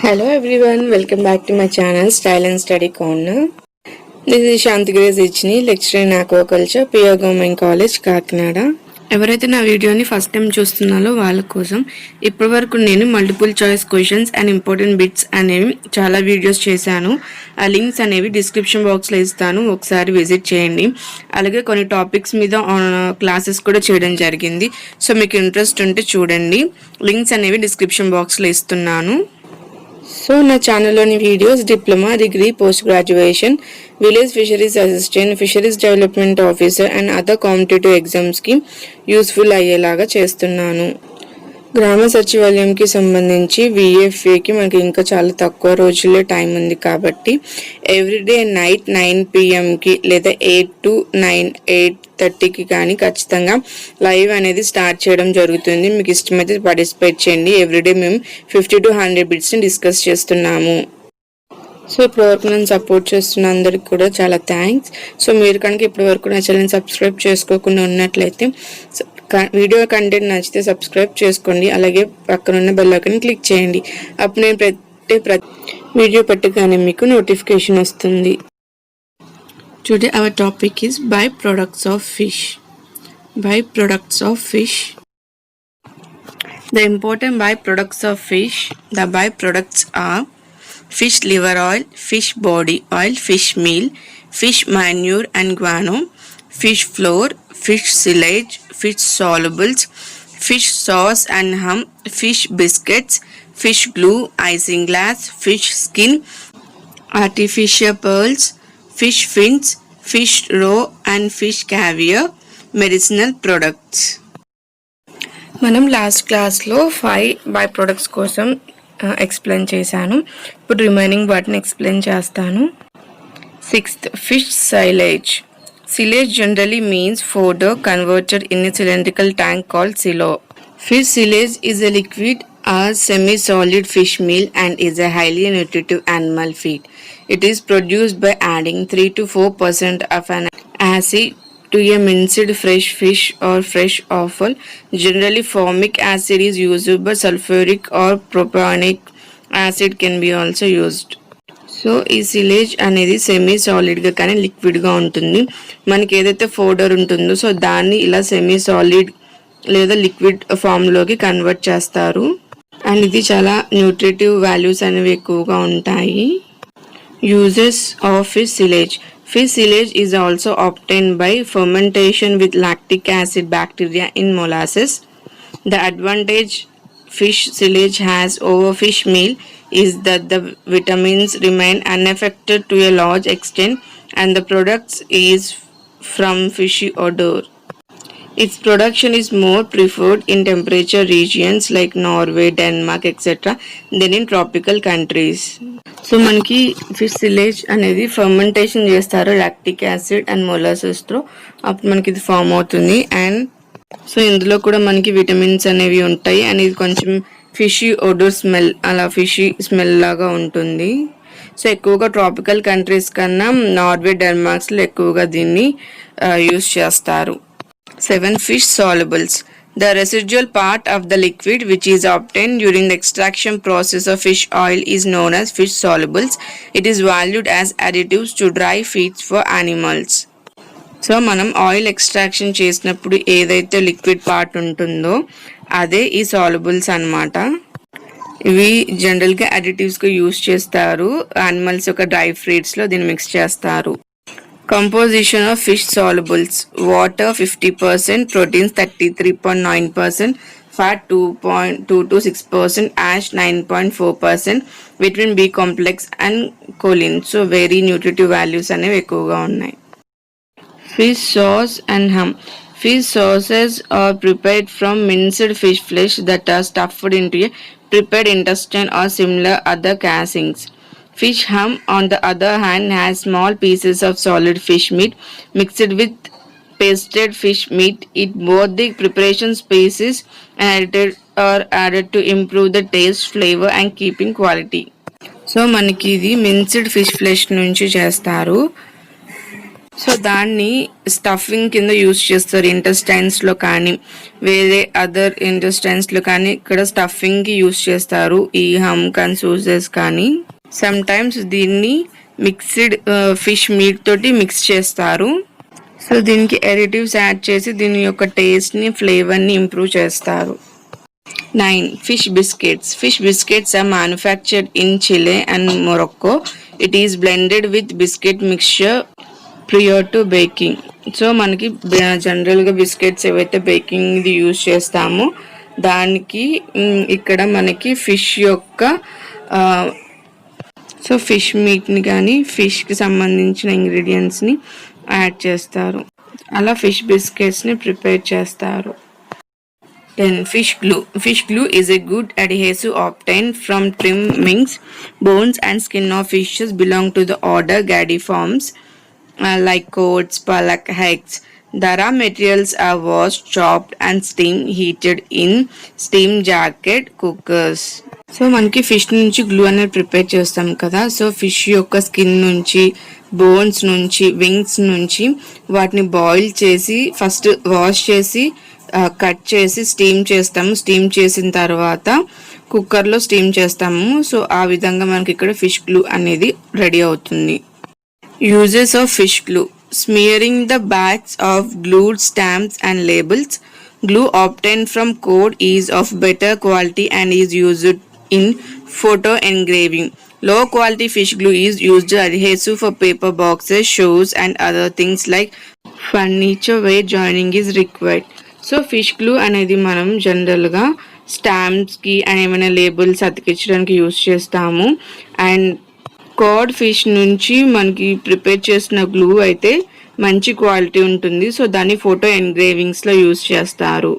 Hello everyone, welcome back to my channel Style and Study Corner. This is Shanti Grace Ichni, lecturer in aquaculture, PR Government College, Kakinada. ఎవరైతే నా వీడియోని first time చూస్తున్నారో వాళ్ళ కోసం ఇప్పటి వరకు నేను multiple choice questions and important bits అనేవి చాలా వీడియోస్ చేశాను. ఆ లింక్స్ అనేవి డిస్క్రిప్షన్ బాక్స్లో ఇస్తాను, ఒకసారి విజిట్ చేయండి. అలాగే కొన్ని టాపిక్స్ మీద క్లాసెస్ కూడా చేయడం జరిగింది. సో మీకు ఇంట్రెస్ట్ ఉంటే చూడండి, లింక్స్ అనేవి డిస్క్రిప్షన్ బాక్స్లో ఇస్తున్నాను. సో నా ఛానల్లోని videos diploma, degree, post graduation, village fisheries assistant, fisheries development officer and other competitive ఎగ్జామ్స్కి యూస్ఫుల్ అయ్యేలాగా చేస్తున్నాను. గ్రామ సచివాలయంకి సంబంధించి VFAకి మనకి ఇంకా చాలా తక్కువ రోజుల్లో టైం ఉంది కాబట్టి ఎవ్రీడే నైట్ 9 PM లేదా 8 to 9, 8:30కి కానీ ఖచ్చితంగా లైవ్ అనేది స్టార్ట్ చేయడం జరుగుతుంది. మీకు ఇష్టమైతే పార్టిసిపేట్ చేయండి. ఎవ్రీడే మేము 50 to 100 బిట్స్ని డిస్కస్ చేస్తున్నాము. సో ఇప్పటివరకు నేను సపోర్ట్ చేస్తున్న అందరికి కూడా చాలా థ్యాంక్స్. సో మీరు కనుక ఇప్పటివరకు నా ఛానల్ సబ్స్క్రైబ్ చేసుకోకుండా ఉన్నట్లయితే వీడియో కంటెంట్ నచ్చితే సబ్స్క్రైబ్ చేసుకోండి. అలాగే పక్కనున్న బెల్ ఐకాన్ క్లిక్ చేయండి. అప్పుడు నేను ప్రతి వీడియో పెట్టగానే మీకు నోటిఫికేషన్ వస్తుంది. Today our topic is by products of fish. By products of fish. The important byproducts of fish. The byproducts are fish liver oil, fish body oil, fish meal, fish manure and guano, fish flour, fish silage, fish solubles, fish sauce and hum, fish biscuits, fish glue, icing glass, fish skin, artificial pearls, fish fins, fish roe and fish caviar, medicinal products. మనం last క్లాస్లో 5 by products కోసం explain చేశాను. ఇప్పుడు remaining వాటిని explain చేస్తాను. 6th, fish silage. Silage generally means fodder converted in a cylindrical tank called silo. Fish silage is a liquid or semi-solid fish meal and is a highly nutritive animal feed. It is produced by adding 3 to 4% of an acid to a minced fresh fish or fresh offal. Generally formic acid is used, but sulfuric or propionic acid can be also used. So ఈ సిలేజ్ అనేది semi సాలిడ్గా కానీ లిక్విడ్గా ఉంటుంది. మనకి ఏదైతే fodder ఉంటుందో so దాన్ని ఇలా సెమీ సాలిడ్ లేదా లిక్విడ్ ఫామ్లోకి కన్వర్ట్ చేస్తారు. అండ్ ఇది చాలా న్యూట్రిటివ్ వాల్యూస్ అనేవి ఎక్కువగా ఉంటాయి. Uses of fish silage. Fish silage is also obtained by fermentation with lactic acid bacteria in molasses. The advantage fish silage has over fish meal is that the vitamins remain unaffected to a large extent and the products is from fishy odor. Its production is more preferred in temperature regions like Norway, Denmark, etc. than in tropical countries. So మనకి fish సిలేజ్ అనేది fermentation చేస్తారు lactic acid and మొలాసెస్తో, అప్పుడు మనకి ఇది form అవుతుంది. And so ఇందులో కూడా మనకి విటమిన్స్ అనేవి ఉంటాయి అండ్ ఇది కొంచెం ఫిషీ ఓడర్ స్మెల్, అలా ఫిషీ స్మెల్ లాగా ఉంటుంది. సో ఎక్కువగా ట్రాపికల్ కంట్రీస్ కన్నా నార్వే, డెన్మార్క్స్లో ఎక్కువగా దీన్ని యూస్ చేస్తారు. 7. Fish solubles. The residual part of the liquid which is obtained during the extraction process of fish oil is known as fish solubles. It is valued as additives to dry feeds for animals. So మనం oil extraction చేసినప్పుడు ఏదైతే liquid part ఉంటుందో అదే ఈ solubles అన్నమాట. ఇవి జనరల్గా అడిటివ్స్గా use చేస్తారు. యానిమల్స్ యొక్క డ్రై ఫీడ్స్లో దీన్ని మిక్స్ చేస్తారు. Composition of fish solubles. Water 50%, proteins 33.9%, fat 2.2 to 6%, ash 9.4%, vitamin B complex and choline. So very nutritive values అనేవి ఎక్కువగా ఉన్నాయి. Fish sauce and hum. Fish sauces are prepared from minced fish flesh that are stuffed into a prepared intestine or similar other casings. Fish hum, on the other hand, has small pieces of solid fish meat mixed with pasted fish meat. It both the preparation species and added to improve the taste, flavor and keeping quality. So మనకి ఇది minced fish flesh నుంచి చేస్తారు. So దాన్ని stuffing కింద use చేస్తారు ఇంటెస్టైన్స్లో కానీ వేరే other ఇంటెస్టైన్స్లో కానీ ఇక్కడ స్టఫింగ్కి యూస్ చేస్తారు ఈ హమ్క్ అండ్ సూసెస్ కానీ. సమ్ టైమ్స్ దీన్ని మిక్స్డ్ ఫిష్ మీట్ తోటి మిక్స్ చేస్తారు. సో దీనికి ఎడిటివ్స్ యాడ్ చేసి దీని యొక్క టేస్ట్ని ఫ్లేవర్ని ఇంప్రూవ్ చేస్తారు. 9. Fish biscuits. Fish biscuits are manufactured in Chile and Morocco. It is blended with biscuit mixture prior to baking. So మనకి జనరల్గా బిస్కెట్స్ ఏవైతే బేకింగ్ది యూజ్ చేస్తామో దానికి ఇక్కడ మనకి ఫిష్ యొక్క సో ఫిష్ మీట్ని కానీ ఫిష్కి సంబంధించిన ఇంగ్రీడియంట్స్ని యాడ్ చేస్తారు. అలా ఫిష్ బిస్కెట్స్ని ప్రిపేర్ చేస్తారు. Then fish glue. Fish glue is a good adhesive obtained from trimmings, bones and skin of fishes belong to the order Gadiformes, like cod, pollock, eggs. The raw materials are washed, chopped and steam heated in steam jacket cookers. So మనకి fish నుంచి glue అనేది prepare చేస్తాం కదా. So fish యొక్క skin నుంచి, bones నుంచి, wings నుంచి వాటిని బాయిల్ చేసి ఫస్ట్ వాష్ చేసి కట్ చేసి స్టీమ్ చేస్తాము. స్టీమ్ చేసిన తర్వాత కుక్కర్లో స్టీమ్ చేస్తాము. సో ఆ విధంగా మనకి ఇక్కడ ఫిష్ గ్లూ అనేది రెడీ అవుతుంది. Uses of fish glue. Smearing the backs of glued stamps and labels. Glue obtained from code is of better quality and is used in photo engraving. Low quality fish glue is used adhesive for paper boxes, shoes and other things like furniture where joining is required. So fish glue అనేది మనం జనరల్గా స్టాంప్స్కి and ఏమైనా labels అతికించడానికి use చేస్తాము. And Codd fish నుంచి మనకి prepare చేసిన glue అయితే మంచి క్వాలిటీ ఉంటుంది. సో దాన్ని ఫోటో ఎన్గ్రేవింగ్స్లో యూస్ చేస్తారు.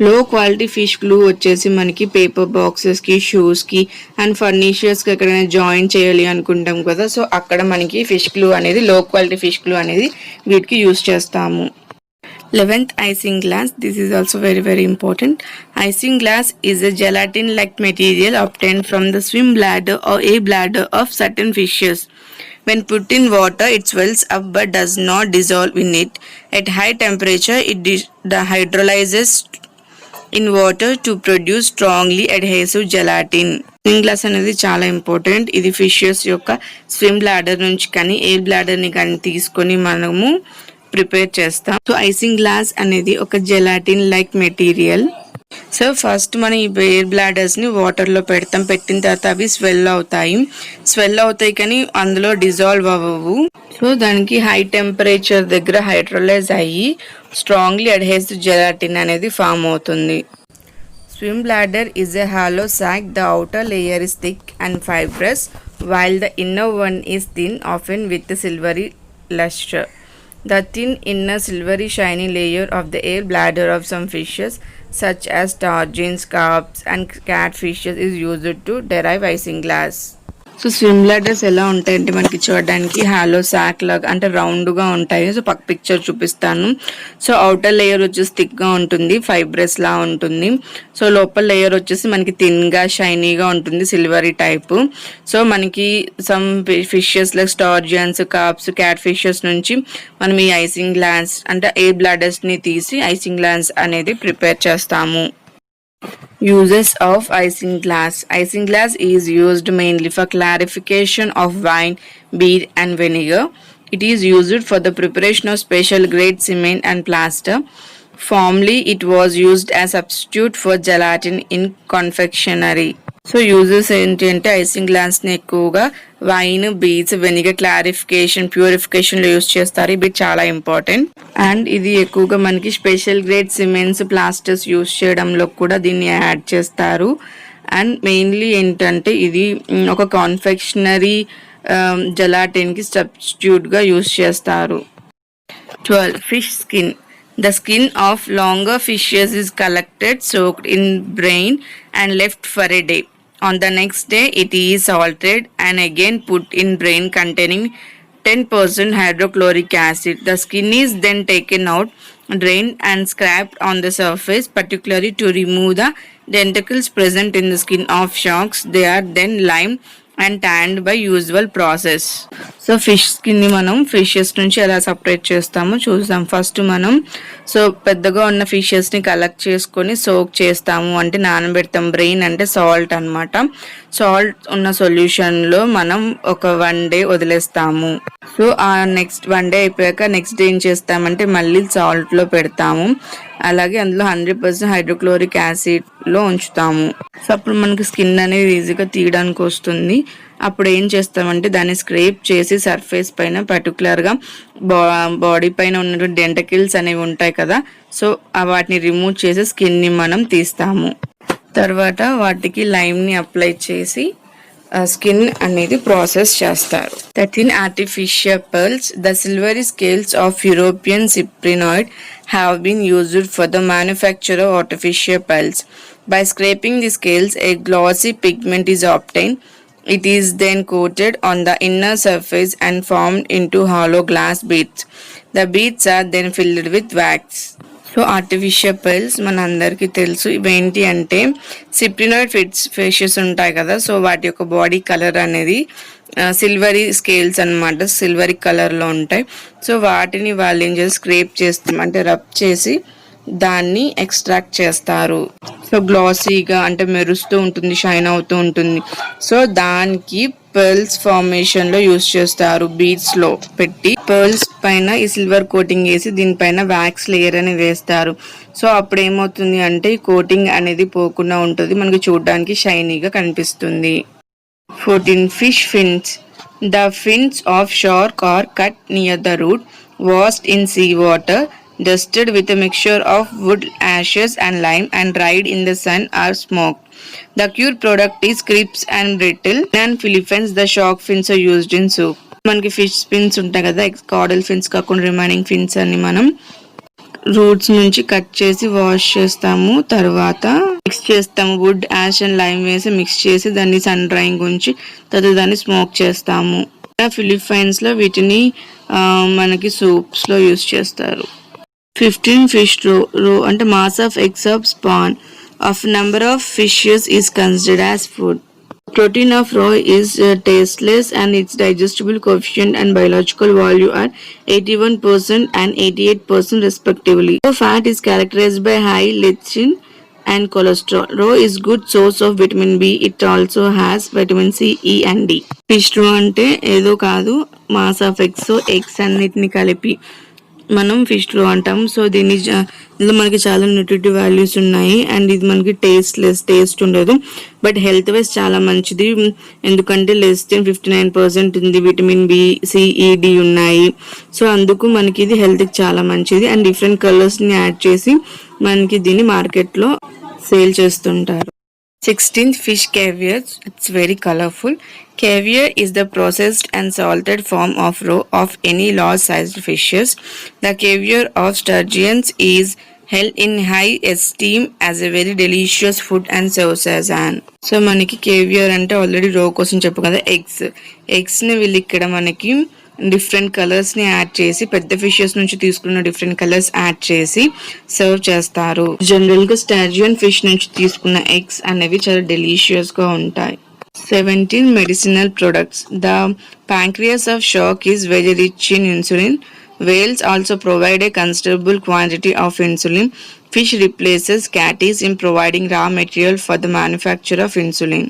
లో క్వాలిటీ ఫిష్ గ్లూ వచ్చేసి మనకి పేపర్ బాక్సెస్కి, షూస్కి అండ్ ఫర్నిచర్స్కి ఎక్కడైనా జాయిన్ చేయాలి అనుకుంటాం కదా. సో అక్కడ మనకి ఫిష్ గ్లూ అనేది లో క్వాలిటీ ఫిష్ గ్లూ అనేది వీటికి యూస్ చేస్తాము. 11th, icing glass. This is also very important. Icing glass is a gelatin-like material obtained from the swim bladder or a bladder of certain fishes. When put in water, it swells up but does not dissolve in it. At high temperature, it hydrolyzes in water to produce strongly adhesive gelatin. Swim glass అనేది చాలా important. ఇది fishes యొక్క swim bladder నుంచి కానీ air బ్లాడర్ని కానీ తీసుకొని మనము prepare చేస్తాం. సో ఐసింగ్ గ్లాస్ అనేది ఒక gelatin like material. So first మనం ఈ ఎయిర్ బ్లాడర్స్ని వాటర్లో పెడతాం. పెట్టిన తర్వాత అవి స్వెల్ అవుతాయి కానీ అందులో డిజాల్వ్ అవ్వవు. సో దానికి హై టెంపరేచర్ దగ్గర హైడ్రోలైజ్ అయ్యి స్ట్రాంగ్లీ అడ్హెసివ్ జెలాటిన్ అనేది ఫామ్ అవుతుంది. Swim bladder is a hollow sac. The outer layer is thick and fibrous while the inner one is thin, often with a silvery luster. The thin inner silvery shiny layer of the air bladder of some fishes such as sturgeons, carps and catfishes is used to derive isinglass. So swim bladders ఎలా ఉంటాయంటే మనకి చూడడానికి hollow సాక్ లాగా అంటే రౌండ్గా ఉంటాయి. So పక్క picture చూపిస్తాను. సో అవుటర్ లేయర్ వచ్చేసి థిక్గా ఉంటుంది, ఫైబ్రస్ లా ఉంటుంది. సో లోపల లేయర్ వచ్చేసి మనకి థిన్గా షైనీగా ఉంటుంది, సిల్వరీ టైప్. సో మనకి some fishes like sturgeons, carps, cat fishes నుంచి మనం ఈ ఐసింగ్ గ్లాస్ అంటే ఎయిర్ బ్లాడర్స్ని తీసి ఐసింగ్ గ్లాస్ అనేది ప్రిపేర్ చేస్తాము. Uses of isinglass. Isinglass is used mainly for clarification of wine, beer and vinegar. It is used for the preparation of special grade cement and plaster. Formerly, it was used as substitute for gelatin in confectionery. So uses ఏంటి అంటే icing గ్లాస్ని ఎక్కువగా wine, beads, vinegar ప్యూరిఫికేషన్లో use చేస్తారు. ఇవి చాలా important. And ఇది ఎక్కువగా మనకి special grade cements, plasters use చేయడంలో కూడా దీన్ని యాడ్ చేస్తారు. అండ్ మెయిన్లీ ఏంటంటే ఇది ఒక కాన్ఫెక్షనరీ జెలాటిన్కి సబ్స్టిట్యూట్గా యూజ్ చేస్తారు. 12. Fish skin. The skin of longer fishes is collected, soaked in brine and left for a day. On the next day, it is salted and again put in brine containing 10% hydrochloric acid. The skin is then taken out, drained and scraped on the surface, particularly to remove the denticles present in the skin of sharks. They are then limed and tanned by usual process. So fish skin ని మనం fishes నుంచి ఎలా separate చేస్తామో చూద్దాం. First మనం పెద్దగా ఉన్న fishes ని కలెక్ట్ చేసుకొని సోక్ చేస్తాము, అంటే నానబెడతాం. బ్రెయిన్ అంటే సాల్ట్ అన్నమాట. సాల్ట్ ఉన్న సొల్యూషన్ లో మనం ఒక 1 day వదిలేస్తాము. సో ఆ నెక్స్ట్ 1 day అయిపోయాక నెక్స్ట్ డే ఏం చేస్తామంటే మళ్ళీ సాల్ట్ లో పెడతాము. అలాగే అందులో 100% హైడ్రోక్లోరిక్ యాసిడ్ లో ఉంచుతాము. సో అప్పుడు మనకి స్కిన్ అనేది ఈజీగా తీయడానికి వస్తుంది. అప్పుడు ఏం చేస్తామంటే దాన్ని స్క్రేప్ చేసి సర్ఫేస్ పైన పర్టికులర్ గా బాడీ పైన ఉన్నటువంటి డెంటకిల్స్ అనేవి ఉంటాయి కదా, సో వాటిని రిమూవ్ చేసి స్కిన్ ని మనం తీస్తాము. తర్వాత వాటికి లైమ్ ని అప్లై చేసి స్కిన్ అనేది ప్రాసెస్ చేస్తారు. 13 artificial pearls. The silvery scales of European cyprinoid have been used for the manufacture of artificial pearls. By scraping the scales, a glossy pigment is obtained. It is then coated on the inner surface and formed into hollow glass beads. The beads are then filled with wax. So artificial pearls మన అందరికీ తెలుసు. ఇవేంటి అంటే సిప్రినాయిడ్ fishes ఉంటాయి కదా, so వాటి యొక్క body colour అనేది సిల్వరీ స్కేల్స్ అన్నమాట, సిల్వరీ కలర్లో ఉంటాయి. సో వాటిని వాళ్ళు ఏం చేసి స్క్రేప్ చేస్తాం అంటే రబ్ చేసి దాన్ని ఎక్స్ట్రాక్ట్ చేస్తారు. సో గ్లాసీగా అంటే మెరుస్తూ ఉంటుంది, షైన్ అవుతూ ఉంటుంది. సో దానికి పర్ల్స్ ఫార్మేషన్ లో యూస్ చేస్తారు. బీడ్స్ లో పెట్టి పర్ల్స్ పైన ఈ సిల్వర్ కోటింగ్ వేసి దీనిపైన వ్యాక్స్ లేయర్ అని వేస్తారు. సో అప్పుడు ఏమవుతుంది అంటే ఈ కోటింగ్ అనేది పోకుండా ఉంటుంది, మనకి చూడడానికి షైనీగా కనిపిస్తుంది. 14 fish fins. The fins of shark are cut near the root, washed in seawater, dusted with a mixture of wood ashes and lime, and dried in the sun or smoked. The cured product is crisp and brittle. In Philippines, the shark fins are used in soup. మనకి fish fins ఉంటాయి కదా, caudal fins కాకుండా remaining fins అన్ని మనం roots నుంచి cut చేసి wash చేస్తాము. తర్వాత మిక్స్ చేస్తాము, వుడ్ యాష్ అండ్ లైమ్ వేసి మిక్స్ చేసి దాన్ని సన్ డ్రైయింగ్ ఉంచి తర్వాత దాన్ని స్మోక్ చేస్తాము. ఫిలిప్పైన్స్ లో వీటిని మనకి సూప్స్ లో యూస్ చేస్తారు. 15 fish roe అంటే mass of eggs of spawn of number of fishes is considered as food. Protein of roe is tasteless and its digestible coefficient and biological value are 81% and 88% respectively. So fat is characterized by high lectin and cholesterol. Roe is good source of vitamin B. It also has vitamin C, E and D. Fish roe అంటే ఏదో కాదు, mass of eggs అన్నిటిని కలిపి మనం fish రో అంటాం. So దీనిలో మనకి చాలా న్యూట్రిటివ్ వాల్యూస్ ఉన్నాయి అండ్ ఇది మనకి టేస్ట్ ఉండదు, బట్ హెల్త్ వైజ్ చాలా మంచిది. ఎందుకంటే లెస్ దెన్ 59% ఉంది, విటమిన్ బి, సిఈడి ఉన్నాయి. సో అందుకు మనకి ఇది హెల్త్కి చాలా మంచిది అండ్ డిఫరెంట్ కలర్స్ని యాడ్ చేసి మనకి దీన్ని మార్కెట్లో సేల్ చేస్తుంటారు. 16th fish caviar. It's very colorful. Caviar is the processed and salted form of roe of any large-sized fishes. The caviar of sturgeons is held in high esteem as a very delicious food and serves as an. So మనకి caviar అంటే already రో కోసం చెప్పు కదా, ఎగ్స్ని వీళ్ళు ఇక్కడ మనకి డిఫరెంట్ కలర్స్ని యాడ్ చేసి పెద్ద ఫిషెస్ నుంచి తీసుకున్న డిఫరెంట్ కలర్స్ యాడ్ చేసి సర్వ్ చేస్తారు. జనరల్గా స్టార్జియన్ ఫిష్ నుంచి తీసుకున్న ఎగ్స్ అనేవి చాలా డెలిషియస్గా ఉంటాయి. 17 medicinal products. The pancreas of shark is very rich in insulin. Whales also provide a considerable quantity of insulin. Fish replaces catfish in providing raw material for the manufacture of insulin.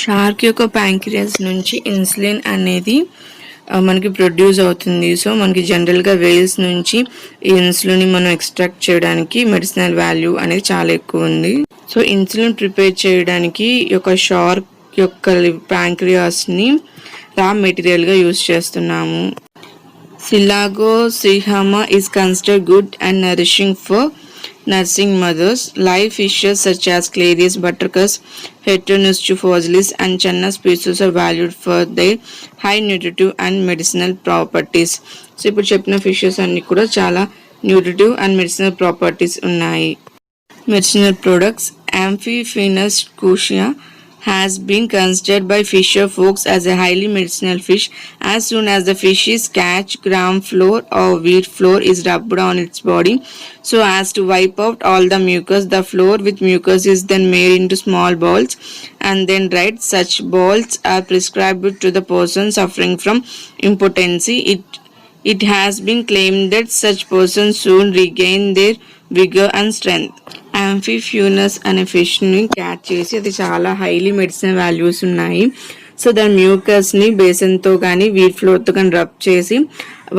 Shark యొక్క pancreas నుంచి insulin అనేది మనకి produce అవుతుంది. So మనకి జనరల్గా Wales నుంచి ఈ insulin మనం ఎక్స్ట్రాక్ట్ చేయడానికి మెడిసినల్ వాల్యూ అనేది చాలా ఎక్కువ ఉంది. సో ఇన్సులిన్ ప్రిపేర్ చేయడానికి ఒక షార్క్ యొక్క ప్యాంక్రియాస్ని రా మెటీరియల్గా యూజ్ చేస్తున్నాము. సిలాగో శ్రీహామ is considered good and nourishing for nursing mothers. Live fishes such as Clarius buttercup, Heteronotus fossilis and Channa species are valued for their high nutritive and medicinal properties. So ఇప్పుడు చెప్పిన fishes అన్ని కూడా చాలా nutritive and medicinal properties ఉన్నాయి. Medicinal products. Amphifinus crucia has been considered by fisher folks as a highly medicinal fish. As soon as the fish is catch, gram flour or wheat flour is rubbed on its body so as to wipe out all the mucus. The flour with mucus is then made into small balls and then dried. Such balls are prescribed to the person suffering from impotency. It has been claimed that such persons soon regain their vigor and strength. యాంఫిఫ్యూనస్ అనే ఫిష్ని catch చేసి అది చాలా highly medicinal values ఉన్నాయి. So దాని మ్యూకస్ని బేసన్తో కానీ wheat ఫ్లోర్తో కానీ rub చేసి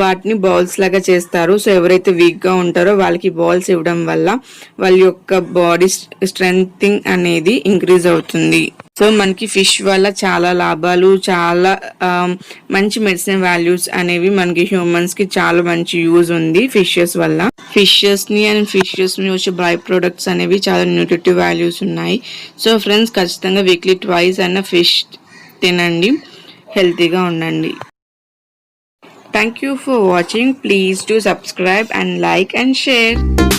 వాటిని బాల్స్ లాగా చేస్తారు. సో ఎవరైతే వీక్గా ఉంటారో వాళ్ళకి బాల్స్ ఇవ్వడం వల్ల వాళ్ళ యొక్క బాడీ స్ట్రెంగ్త్ అనేది ఇంక్రీజ్ అవుతుంది. సో మనకి ఫిష్ వల్ల చాలా లాభాలు, చాలా మంచి మెడిసిన్ వాల్యూస్ అనేవి మనకి హ్యూమన్స్ కి చాలా మంచి యూజ్ ఉంది ఫిషెస్ వల్ల. ఫిషెస్ ని వచ్చే బై ప్రొడక్ట్స్ అనేవి చాలా న్యూట్రిటివ్ వాల్యూస్ ఉన్నాయి. సో ఫ్రెండ్స్ ఖచ్చితంగా వీక్లీ ట్వైస్ అన్న ఫిష్ తినండి, హెల్తీగా ఉండండి. Thank you for watching. Please do subscribe and like and share.